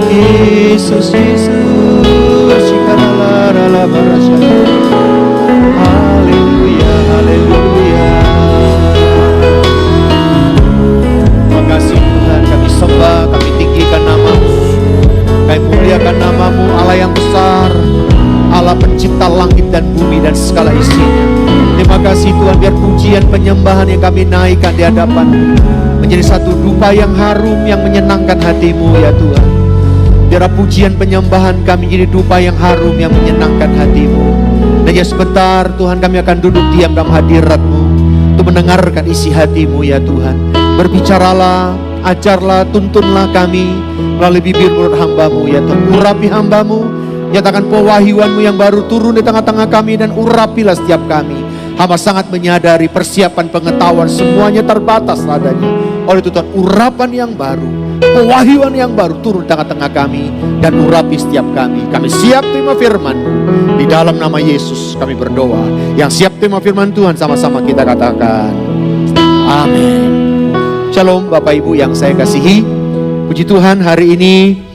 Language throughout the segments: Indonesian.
Yesus, Yesus, haleluya, haleluya. Makasih Tuhan, kami sembah, kami tinggikan nama-Mu, kami muliakan nama-Mu, Allah yang besar, Allah pencipta langit dan bumi dan segala isinya. Terima kasih Tuhan, biar pujian penyembahan yang kami naikkan di hadapan menjadi satu dupa yang harum yang menyenangkan hati-Mu ya Tuhan. Biar pujian penyembahan kami jadi dupa yang harum yang menyenangkan hati-Mu. Dan ya sebentar Tuhan, kami akan duduk diam dalam hadirat-Mu untuk mendengarkan isi hati-Mu ya Tuhan. Berbicaralah, ajarlah, tuntunlah kami melalui bibir mulut hamba-Mu ya Tuhan. Urapi hamba-Mu, nyatakan pewahyuan-Mu yang baru turun di tengah-tengah kami dan urapilah setiap kami. Hamba sangat menyadari persiapan pengetahuan semuanya terbatas adanya. Oleh itu Tuhan, urapan yang baru, pewahyuan yang baru turun di tengah-tengah kami dan urapi setiap kami. Kami siap terima firman-Mu. Di dalam nama Yesus kami berdoa. Yang siap terima firman Tuhan sama-sama kita katakan amin. Shalom Bapak Ibu yang saya kasihi. Puji Tuhan, hari ini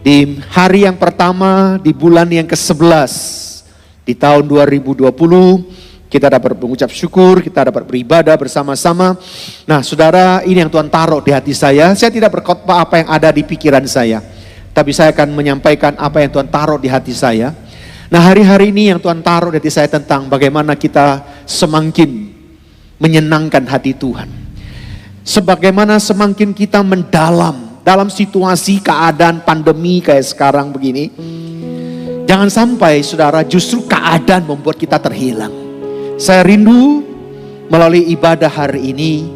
di hari yang pertama di bulan yang ke-11 di tahun 2020, kita dapat mengucap syukur, kita dapat beribadah bersama-sama. Nah saudara, ini yang Tuhan taruh di hati saya. Saya tidak berkhotbah apa yang ada di pikiran saya, tapi saya akan menyampaikan apa yang Tuhan taruh di hati saya. Nah hari-hari ini yang Tuhan taruh di hati saya tentang bagaimana kita semakin menyenangkan hati Tuhan. Sebagaimana semakin kita mendalam dalam situasi keadaan pandemi kayak sekarang begini, jangan sampai saudara justru keadaan membuat kita terhilang. Saya rindu melalui ibadah hari ini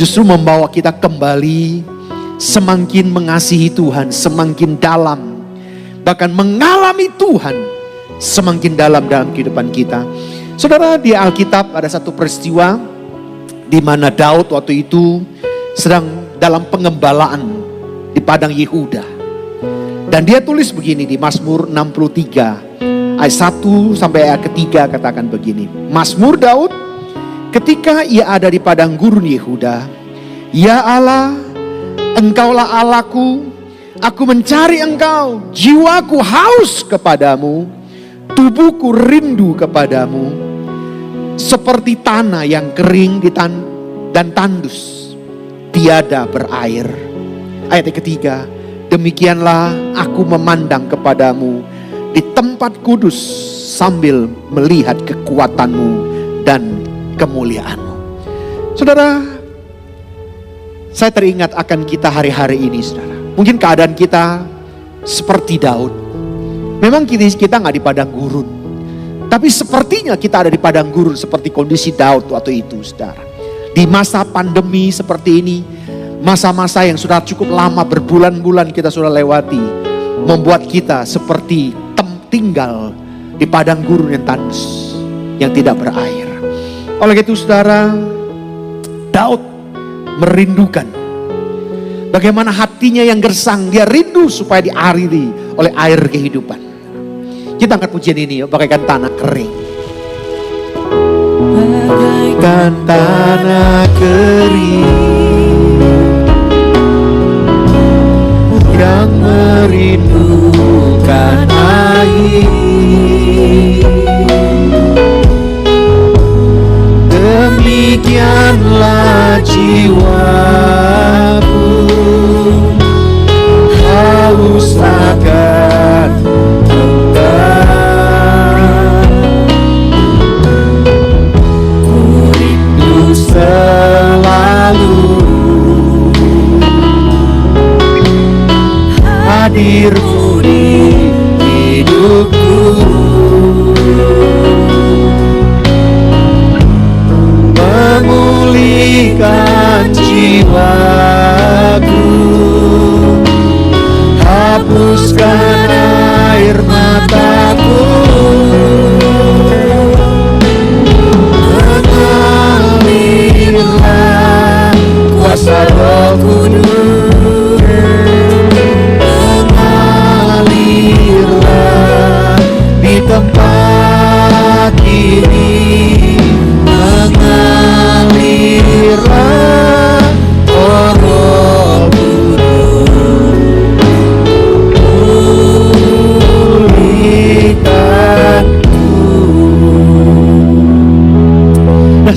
justru membawa kita kembali semakin mengasihi Tuhan, semakin dalam, bahkan mengalami Tuhan semakin dalam kehidupan kita. Saudara, di Alkitab ada satu peristiwa di mana Daud waktu itu sedang dalam pengembalaan di padang Yehuda. Dan dia tulis begini di Mazmur 63 ayat 1 sampai ayat ketiga, katakan begini. Mazmur Daud ketika ia ada di padang gurun Yehuda. Ya Allah, Engkaulah Allahku, aku mencari Engkau, jiwaku haus kepadamu, tubuhku rindu kepadamu, seperti tanah yang kering dan tandus, tiada berair. Ayat ketiga, demikianlah aku memandang kepadamu di tempat kudus sambil melihat kekuatanmu dan kemuliaanmu. Saudara, saya teringat akan kita hari-hari ini saudara. Mungkin keadaan kita seperti Daud. Memang kita nggak di padang gurun, tapi sepertinya kita ada di padang gurun seperti kondisi Daud waktu itu saudara. Di masa pandemi seperti ini, masa-masa yang sudah cukup lama, berbulan-bulan kita sudah lewati, membuat kita seperti tinggal di padang gurun yang tandus, yang tidak berair. Oleh itu saudara, Daud merindukan bagaimana hatinya yang gersang, dia rindu supaya diairi oleh air kehidupan. Kita angkat pujian ini yuk, bagaikan tanah kering. Bagaikan tanah kering yang merindukan air, demikianlah jiwaku haus akan Engkau, ku rindu selalu hadirmu di hidupku, memulihkan jiwaku, hapuskan air mataku, mengalirlah kuasa Roh Kudus,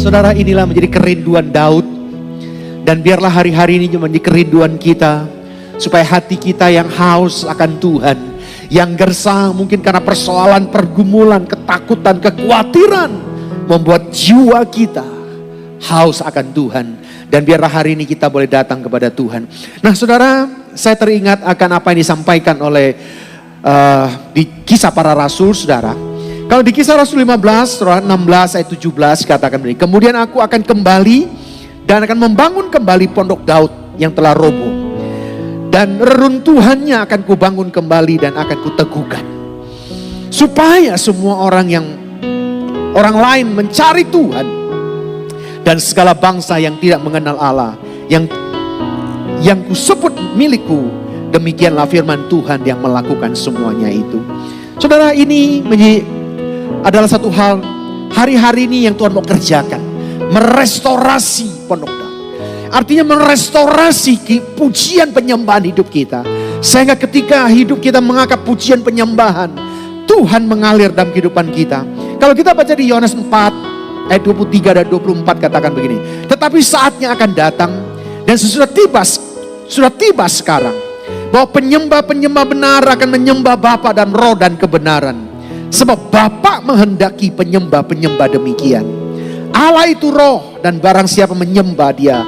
saudara, inilah menjadi kerinduan Daud. Dan biarlah hari-hari ini menjadi kerinduan kita, supaya hati kita yang haus akan Tuhan, yang gersang mungkin karena persoalan, pergumulan, ketakutan, kekhawatiran, membuat jiwa kita haus akan Tuhan. Dan biarlah hari ini kita boleh datang kepada Tuhan. Nah saudara, saya teringat akan apa yang disampaikan oleh di Kisah Para Rasul, saudara. Kalau di Kisah Rasul 15, surah 16 ayat 17 katakan begini, kemudian aku akan kembali dan akan membangun kembali pondok Daud yang telah roboh, dan reruntuhannya akan kubangun kembali dan akan kuteguhkan, supaya semua orang orang lain mencari Tuhan, dan segala bangsa yang tidak mengenal Allah yang kusebut milikku. Demikianlah firman Tuhan yang melakukan semuanya itu. Saudara, ini adalah satu hal hari-hari ini yang Tuhan mau kerjakan. Merestorasi pondok Daud. Artinya merestorasi pujian penyembahan hidup kita. Sehingga ketika hidup kita mengangkat pujian penyembahan, Tuhan mengalir dalam kehidupan kita. Kalau kita baca di Yohanes 4 ayat 23 dan 24 katakan begini, tetapi saatnya akan datang dan sudah tiba sekarang, bahwa penyembah-penyembah benar akan menyembah Bapa dan Roh dan kebenaran. Sebab Bapa menghendaki penyembah-penyembah demikian. Allah itu roh, dan barang siapa menyembah Dia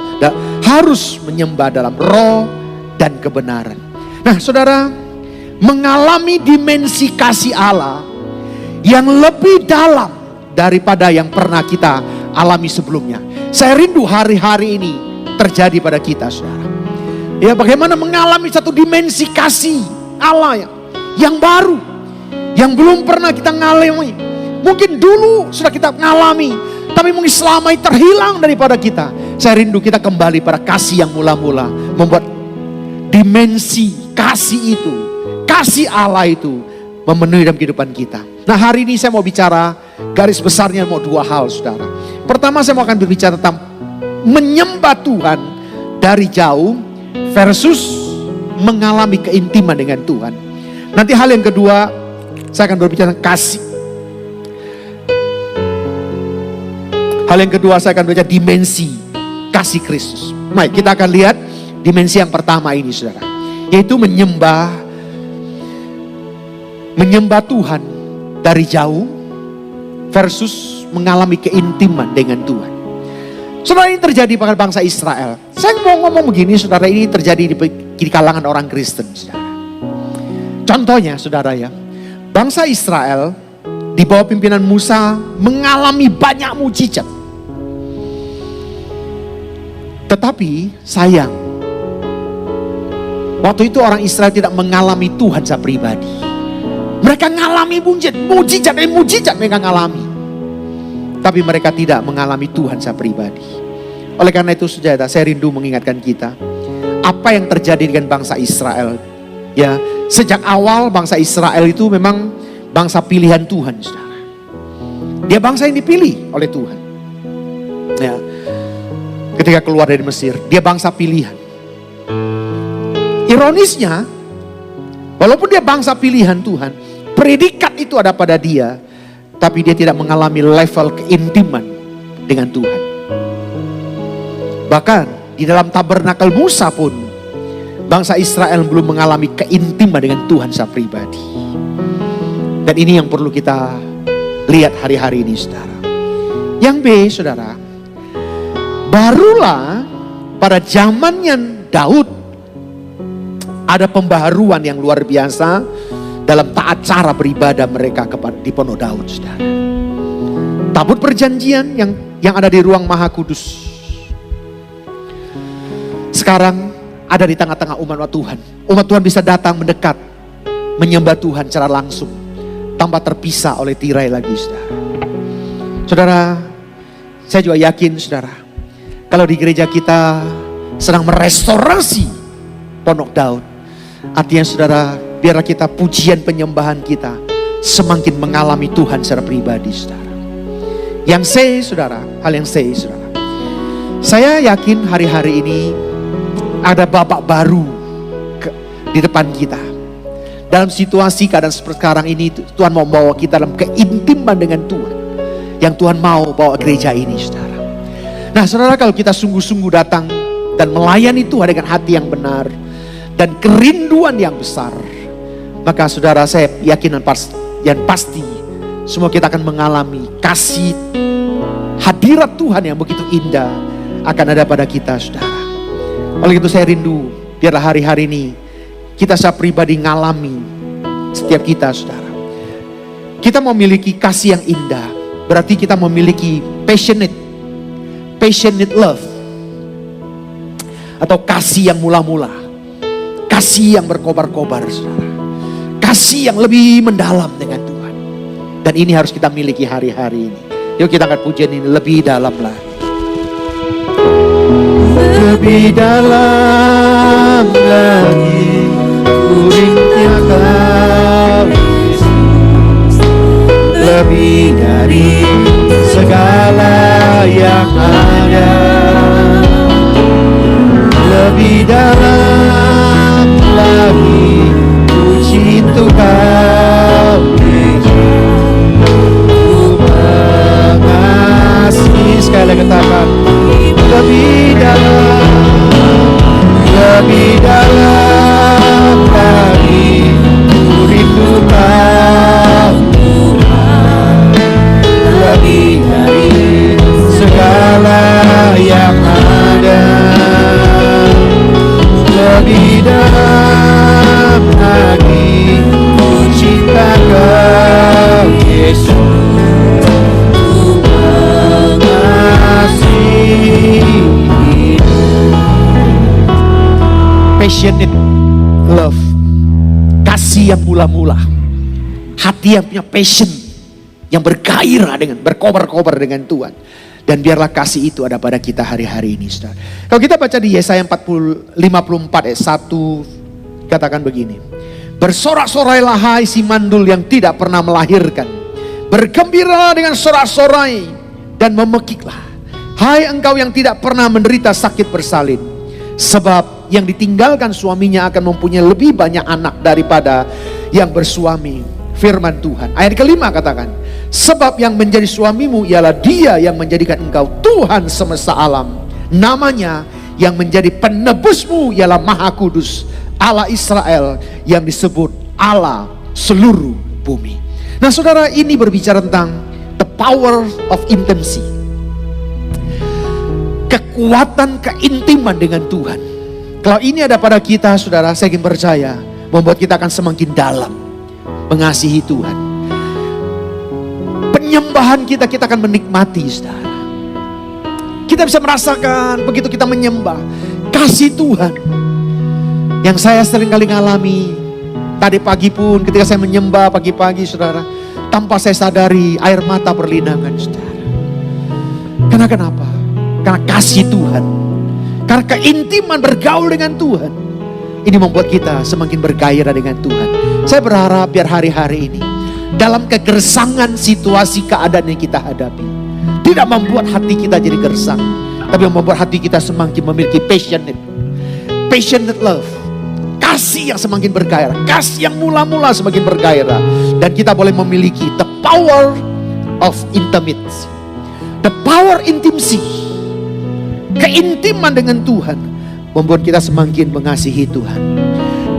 harus menyembah dalam roh dan kebenaran. Nah saudara, mengalami dimensi kasih Allah yang lebih dalam daripada yang pernah kita alami sebelumnya. Saya rindu hari-hari ini terjadi pada kita, saudara. Ya, bagaimana mengalami satu dimensi kasih Allah yang baru, yang belum pernah kita ngalami. Mungkin dulu sudah kita ngalami, tapi mungkin selama ini terhilang daripada kita. Saya rindu kita kembali pada kasih yang mula-mula, membuat dimensi kasih itu, kasih Allah itu memenuhi dalam kehidupan kita. Nah hari ini saya mau bicara garis besarnya mau dua hal, saudara. Pertama, saya mau akan berbicara tentang menyembah Tuhan dari jauh versus mengalami keintiman dengan Tuhan. Nanti hal yang kedua, saya akan berbicara tentang kasih. Hal yang kedua, saya akan berbicara dimensi kasih Kristus. Baik, kita akan lihat dimensi yang pertama ini, saudara, yaitu menyembah Tuhan dari jauh versus mengalami keintiman dengan Tuhan. Saudara, ini terjadi pada bangsa Israel. Saya mau ngomong begini, saudara, ini terjadi di kalangan orang Kristen, saudara. Contohnya, saudara ya, bangsa Israel di bawah pimpinan Musa mengalami banyak mujizat. Tetapi sayang, waktu itu orang Israel tidak mengalami Tuhan secara pribadi. Mereka mengalami mujizat mereka mengalami. Tapi mereka tidak mengalami Tuhan secara pribadi. Oleh karena itu, saudara, saya rindu mengingatkan kita apa yang terjadi dengan bangsa Israel. Ya, sejak awal bangsa Israel itu memang bangsa pilihan Tuhan, saudara. Dia bangsa yang dipilih oleh Tuhan. Ya, ketika keluar dari Mesir, dia bangsa pilihan. Ironisnya, walaupun dia bangsa pilihan Tuhan, predikat itu ada pada dia, tapi dia tidak mengalami level keintiman dengan Tuhan. Bahkan di dalam tabernakel Musa pun, bangsa Israel belum mengalami keintiman dengan Tuhan secara pribadi. Dan ini yang perlu kita lihat hari-hari ini, saudara. Yang B, saudara, barulah pada zamannya Daud ada pembaharuan yang luar biasa dalam taat cara beribadah mereka di pondok Daud, saudara. Tabut perjanjian yang ada di ruang Maha Kudus sekarang ada di tengah-tengah umat Tuhan. Umat Tuhan bisa datang mendekat, menyembah Tuhan secara langsung, tanpa terpisah oleh tirai lagi, saudara. Saudara, saya juga yakin, saudara, kalau di gereja kita sedang merestorasi pondok Daud, artinya, saudara, biarlah kita pujian penyembahan kita semakin mengalami Tuhan secara pribadi, saudara. Yang C, saudara, hal yang C, saudara, saya yakin hari-hari ini ada babak baru di depan kita. Dalam situasi keadaan seperti sekarang ini, Tuhan mau membawa kita dalam keintiman dengan Tuhan. Yang Tuhan mau bawa gereja ini, saudara. Nah saudara, kalau kita sungguh-sungguh datang dan melayani Tuhan dengan hati yang benar dan kerinduan yang besar, maka saudara, saya yakin dan pasti semua kita akan mengalami kasih hadirat Tuhan yang begitu indah akan ada pada kita, saudara. Oleh itu saya rindu, biarlah hari-hari ini kita secara pribadi ngalami, setiap kita, saudara, kita memiliki kasih yang indah. Berarti kita memiliki passionate love, atau kasih yang mula-mula, kasih yang berkobar-kobar, saudara, kasih yang lebih mendalam dengan Tuhan. Dan ini harus kita miliki hari-hari ini. Yuk kita angkat pujian ini lebih dalam lagi. Lebih dalam lagi, ku rindunya Kau Yesus, lebih dari segala yang ada, lebih dalam lagi, ku cinta Kau Yesus, ku mengasihi. Sekali lagi katakan, lebih dalam lagi, ku rindu Kau Tuhan, lebih dari segala yang ada, lebih dalam lagi, ku cinta Kau Yesus, ku mengasihi. Passionate love, kasih yang mula-mula, hati yang punya passion, yang bergairah dengan, berkobar-kobar dengan Tuhan. Dan biarlah kasih itu ada pada kita hari-hari ini, saudara. Kalau kita baca di Yesaya 54 ayat 1, katakan begini, bersorak-sorailah hai si mandul yang tidak pernah melahirkan, bergembira dengan sorak-sorai dan memekiklah, hai engkau yang tidak pernah menderita sakit bersalin, sebab yang ditinggalkan suaminya akan mempunyai lebih banyak anak daripada yang bersuami. Firman Tuhan. Ayat kelima katakan, sebab yang menjadi suamimu ialah Dia yang menjadikan engkau Tuhan semesta alam. Namanya yang menjadi penebusmu ialah Maha Kudus, Allah Israel, yang disebut Allah seluruh bumi. Nah saudara, ini berbicara tentang the power of intimacy, kekuatan keintiman dengan Tuhan. Kalau ini ada pada kita, saudara, saya ingin percaya membuat kita akan semakin dalam mengasihi Tuhan. Penyembahan kita akan menikmati, saudara. Kita bisa merasakan begitu kita menyembah kasih Tuhan yang saya sering kali ngalami. Tadi pagi pun ketika saya menyembah pagi-pagi, saudara, tanpa saya sadari air mata berlinangan, saudara. Karena kenapa? Karena kasih Tuhan, karena keintiman bergaul dengan Tuhan. Ini membuat kita semakin bergairah dengan Tuhan. Saya berharap biar hari-hari ini dalam kegersangan situasi keadaan yang kita hadapi, tidak membuat hati kita jadi gersang, tapi membuat hati kita semakin memiliki passionate love, kasih yang semakin bergairah, kasih yang mula-mula semakin bergairah. Dan kita boleh memiliki the power of intimacy, the power intimacy, keintiman dengan Tuhan, membuat kita semakin mengasihi Tuhan.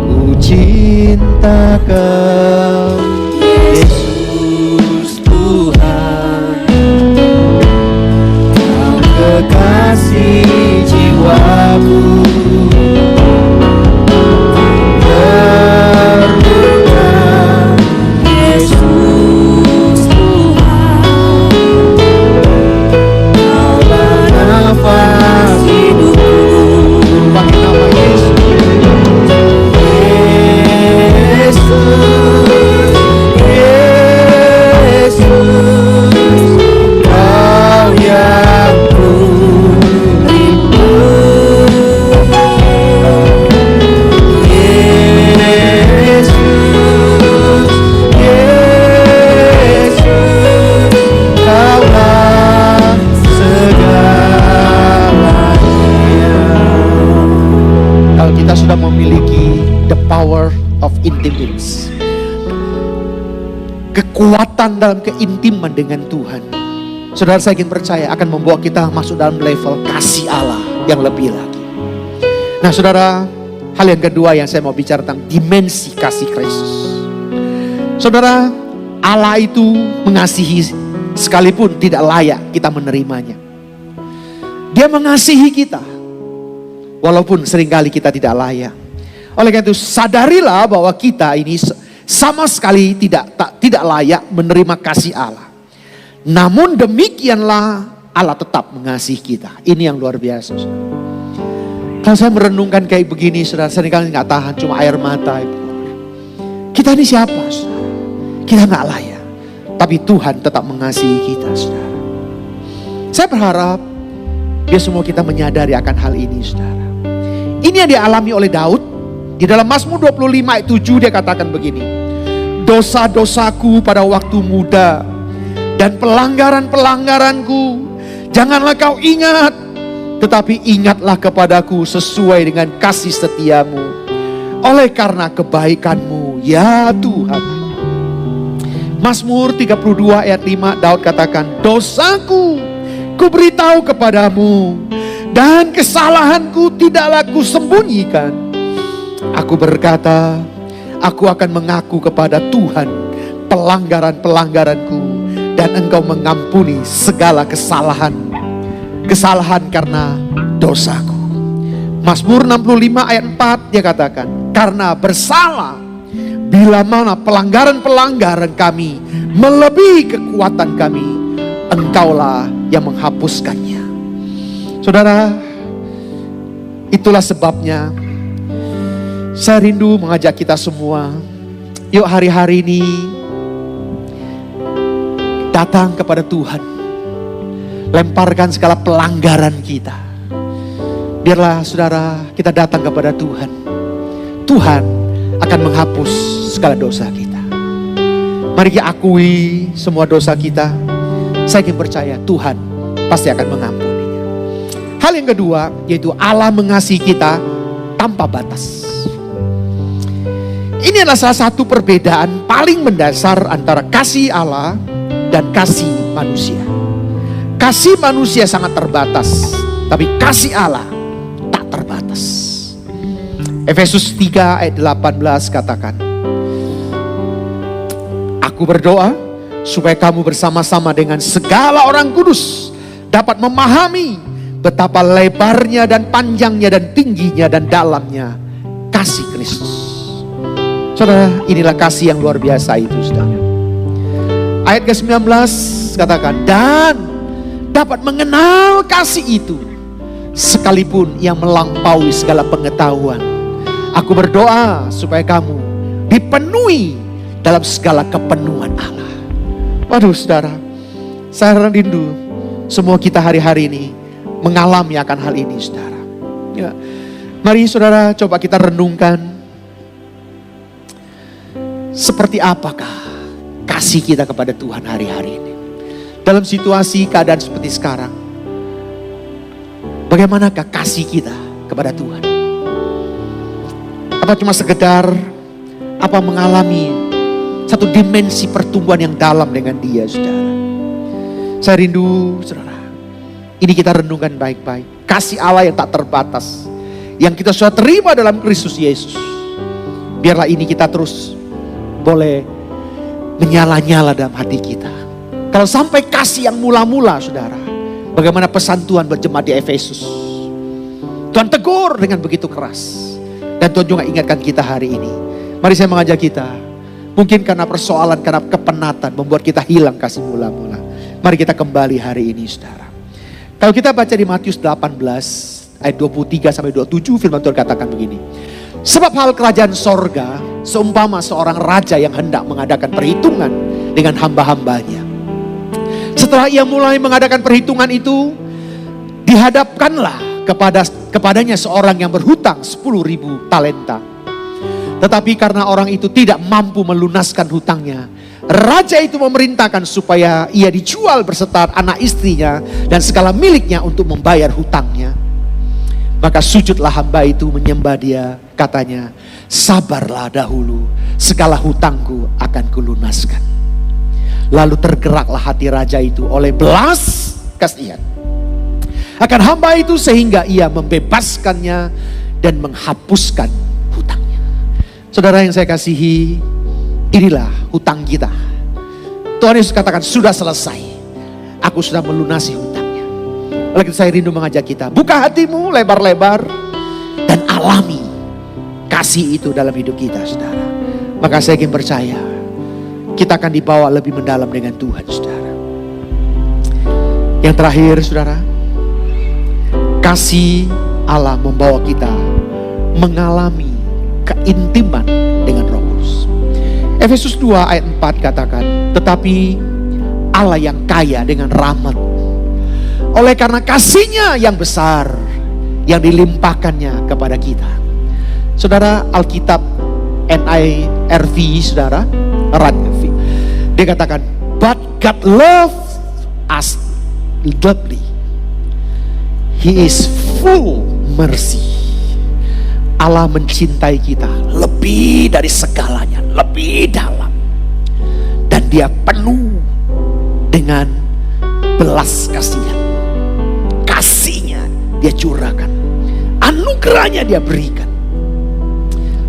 Ku cinta Kau Yesus Tuhan, Kau kekasih jiwaku, berguna Yesus Tuhan, Kau bernafas hidupku. Pakai nama Yesus, Kau yang ku rindu, Yesus, Kaulah segalanya. Kalau kita sudah memiliki the power of intimacy, kekuatan dalam keintiman dengan Tuhan, Saudara, saya ingin percaya akan membawa kita masuk dalam level kasih Allah yang lebih lagi. Nah saudara, hal yang kedua yang saya mau bicara tentang dimensi kasih Kristus. Saudara, Allah itu mengasihi sekalipun tidak layak kita menerimanya. Dia mengasihi kita walaupun seringkali kita tidak layak. Oleh karena itu sadarilah bahwa kita ini sama sekali tidak layak menerima kasih Allah. Namun demikianlah Allah tetap mengasihi kita. Ini yang luar biasa. Kalau saya merenungkan kayak begini, saudara, seringkali nggak tahan, cuma air mata. Kita ini siapa, saudara? Kita nggak layak, tapi Tuhan tetap mengasihi kita, saudara. Saya berharap biar semua kita menyadari akan hal ini, saudara. Ini yang dialami oleh Daud. Di dalam Mazmur 25 ayat 7 dia katakan begini. Dosa-dosaku pada waktu muda dan pelanggaran-pelanggaranku janganlah kau ingat, tetapi ingatlah kepadaku sesuai dengan kasih setiamu. Oleh karena kebaikanmu, ya Tuhan. Mazmur 32 ayat 5 Daud katakan, dosaku kuberitahu kepadamu dan kesalahanku tidaklah kusembunyikan. Aku berkata, aku akan mengaku kepada Tuhan pelanggaran-pelanggaranku, dan Engkau mengampuni segala kesalahan karena dosaku. Mazmur 65 ayat 4 dia katakan, karena bersalah bila mana pelanggaran-pelanggaran kami melebihi kekuatan kami, Engkaulah yang menghapuskannya. Saudara, itulah sebabnya saya rindu mengajak kita semua, yuk hari-hari ini datang kepada Tuhan. Lemparkan segala pelanggaran kita. Biarlah saudara kita datang kepada Tuhan. Tuhan akan menghapus segala dosa kita. Mari kita akui semua dosa kita. Saya ingin percaya Tuhan pasti akan mengampuninya. Hal yang kedua yaitu Allah mengasihi kita tanpa batas. Ini adalah salah satu perbedaan paling mendasar antara kasih Allah dan kasih manusia. Kasih manusia sangat terbatas, tapi kasih Allah tak terbatas. Efesus 3 ayat 18 katakan, aku berdoa supaya kamu bersama-sama dengan segala orang kudus dapat memahami betapa lebarnya dan panjangnya dan tingginya dan dalamnya kasih Kristus. Saudara, inilah kasih yang luar biasa itu, saudara. Ayat ke-19 katakan, dan dapat mengenal kasih itu sekalipun yang melampaui segala pengetahuan. Aku berdoa supaya kamu dipenuhi dalam segala kepenuhan Allah. Waduh saudara, saya rindu semua kita hari-hari ini mengalami akan hal ini, saudara. Ya. Mari saudara coba kita renungkan, seperti apakah kasih kita kepada Tuhan hari-hari ini. Dalam situasi keadaan seperti sekarang, bagaimanakah kasih kita kepada Tuhan? Apa cuma sekedar mengalami satu dimensi pertumbuhan yang dalam dengan Dia, saudara? Saya rindu, saudara, ini kita renungkan baik-baik. Kasih Allah yang tak terbatas, yang kita sudah terima dalam Kristus Yesus. Biarlah ini kita terus boleh menyala-nyala dalam hati kita. Kalau sampai kasih yang mula-mula, saudara, bagaimana pesan Tuhan berjemaat di Efesus. Tuhan tegur dengan begitu keras. Dan Tuhan juga ingatkan kita hari ini. Mari saya mengajak kita. Mungkin karena persoalan, karena kepenatan membuat kita hilang kasih mula-mula. Mari kita kembali hari ini, saudara. Kalau kita baca di Matius 18 ayat 23 sampai 27, firman Tuhan katakan begini. Sebab hal kerajaan sorga seumpama seorang raja yang hendak mengadakan perhitungan dengan hamba-hambanya. Setelah ia mulai mengadakan perhitungan itu, dihadapkanlah kepadanya seorang yang berhutang 10.000 talenta. Tetapi karena orang itu tidak mampu melunaskan hutangnya, raja itu memerintahkan supaya ia dijual berserta anak istrinya dan segala miliknya untuk membayar hutangnya. Maka sujudlah hamba itu menyembah dia, katanya, sabarlah dahulu, segala hutangku akan kulunaskan. Lalu tergeraklah hati raja itu oleh belas kasihan akan hamba itu, sehingga ia membebaskannya dan menghapuskan hutangnya. Saudara yang saya kasihi, inilah hutang kita. Tuhan Yesus katakan, sudah selesai. Aku sudah melunasi hutangnya. Oleh itu saya rindu mengajak kita, buka hatimu lebar-lebar dan alami kasih itu dalam hidup kita, saudara. Maka saya ingin percaya, kita akan dibawa lebih mendalam dengan Tuhan, saudara. Yang terakhir, saudara, kasih Allah membawa kita mengalami keintiman dengan Roh Kudus. Efesus 2 ayat 4 katakan, tetapi Allah yang kaya dengan rahmat, oleh karena kasih-Nya yang besar yang dilimpahkannya kepada kita. Saudara, Alkitab NIRV, saudara, RNV, dia katakan, but God love us deeply. He is full mercy. Allah mencintai kita lebih dari segalanya, lebih dalam. Dan dia penuh dengan belas kasihan. Kasih-Nya dia curahkan, anugerahnya dia berikan.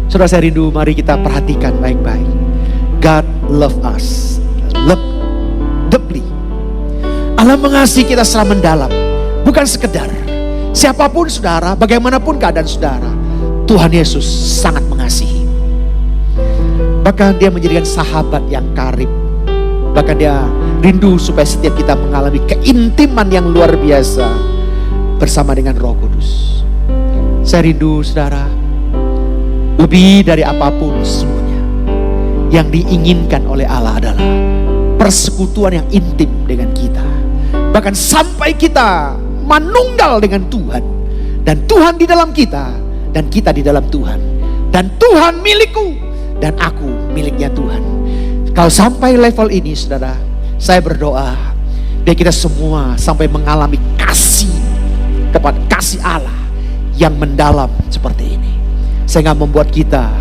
Saudara, saya rindu, mari kita perhatikan baik-baik. God love us deeply. Allah mengasihi kita secara mendalam. Bukan sekedar. Siapapun saudara, bagaimanapun keadaan saudara, Tuhan Yesus sangat mengasihi. Bahkan dia menjadikan sahabat yang karib. Bahkan dia rindu supaya setiap kita mengalami keintiman yang luar biasa bersama dengan Roh Kudus. Saya rindu, saudara, lebih dari apapun semuanya, yang diinginkan oleh Allah adalah persekutuan yang intim dengan kita. Bahkan sampai kita manunggal dengan Tuhan, dan Tuhan di dalam kita, dan kita di dalam Tuhan, dan Tuhan milikku dan aku miliknya Tuhan. Kalau sampai level ini, saudara, saya berdoa biar kita semua sampai mengalami kasih kepada kasih Allah yang mendalam seperti ini, sehingga membuat kita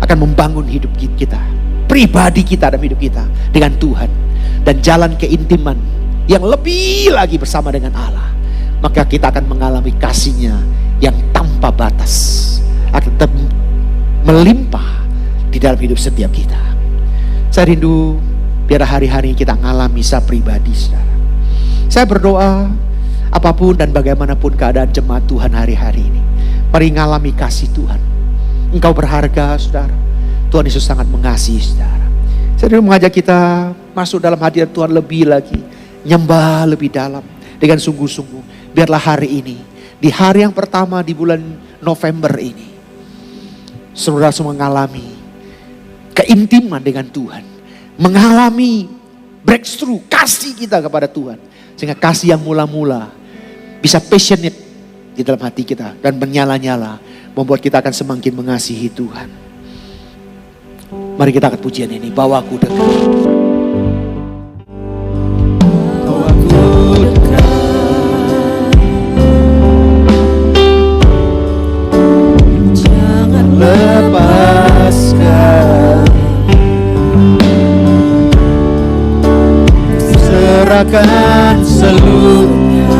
akan membangun hidup kita, pribadi kita dan hidup kita dengan Tuhan, dan jalan keintiman yang lebih lagi bersama dengan Allah. Maka kita akan mengalami kasih-Nya yang tanpa batas, akan melimpah di dalam hidup setiap kita. Saya rindu biar hari-hari kita mengalami secara pribadi, saudara. Saya berdoa apapun dan bagaimanapun keadaan jemaat Tuhan hari-hari ini, mari mengalami kasih Tuhan. Engkau berharga, saudara. Tuhan Yesus sangat mengasihi, saudara. Saya rindu mengajak kita masuk dalam hadirat Tuhan lebih lagi, nyembah lebih dalam dengan sungguh-sungguh. Biarlah hari ini, di hari yang pertama di bulan November ini, saudara semua mengalami keintiman dengan Tuhan, mengalami breakthrough kasih kita kepada Tuhan, sehingga kasih yang mula-mula bisa passionate di dalam hati kita dan menyala-nyala, membuat kita akan semakin mengasihi Tuhan. Mari kita angkat pujian ini, bawa aku dekat. Lepaskan, serahkan seluruhnya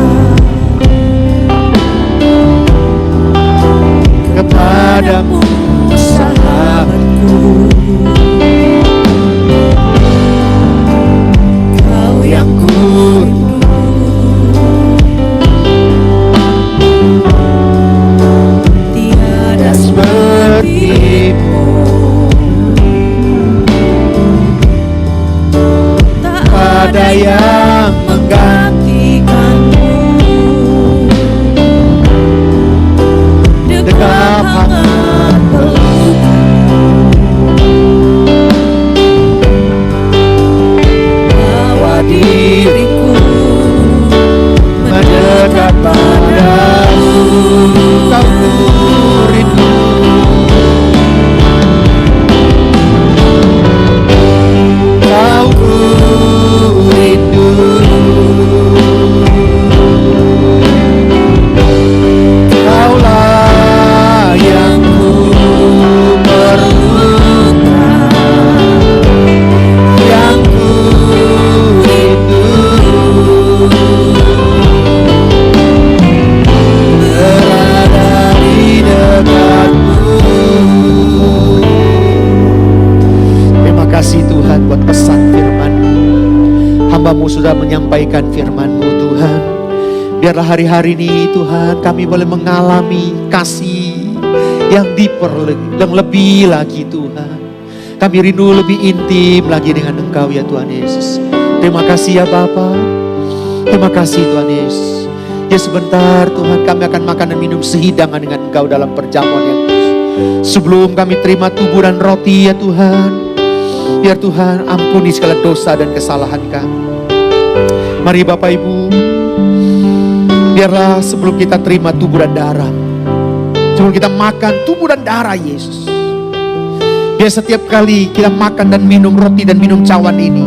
kepadamu, sahabatku. Kau yang kurindu, tiada sepertimu. Tak ada yang menggantikanmu. Dekat hangat pelukan, bawa diriku mendekat padamu. Kau kurindu, kau kurindu. Hamba-Mu sudah menyampaikan firman-Mu Tuhan. Biarlah hari-hari ini Tuhan kami boleh mengalami kasih yang deeper, yang lebih lagi Tuhan. Kami rindu lebih intim lagi dengan Engkau ya Tuhan Yesus. Terima kasih ya Bapa. Terima kasih Tuhan Yesus. Ya sebentar Tuhan kami akan makan dan minum sehidangan dengan Engkau dalam perjamuan yang kudus. Sebelum kami terima tubuh dan roti ya Tuhan, biar Tuhan ampuni segala dosa dan kesalahan kami. Mari Bapak Ibu, biarlah sebelum kita terima tubuh dan darah, sebelum kita makan tubuh dan darah Yesus, biar setiap kali kita makan dan minum roti dan minum cawan ini,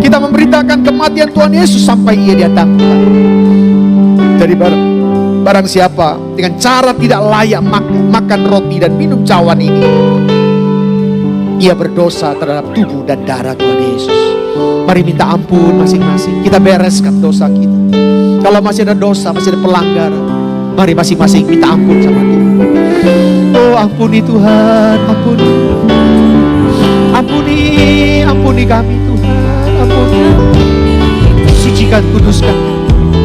kita memberitakan kematian Tuhan Yesus sampai Ia datang. Jadi barang siapa dengan cara tidak layak makan roti dan minum cawan ini, ia berdosa terhadap tubuh dan darah Tuhan Yesus. Mari minta ampun masing-masing. Kita bereskan dosa kita. Kalau masih ada dosa, masih ada pelanggaran, mari masing-masing minta ampun sama Tuhan. Oh ampuni Tuhan, ampuni. Ampuni kami Tuhan, ampuni. Sucikan, kuduskan,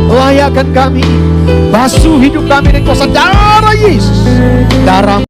layakkan kami, basuh hidup kami dengan kuasa darah Yesus. Darah-Mu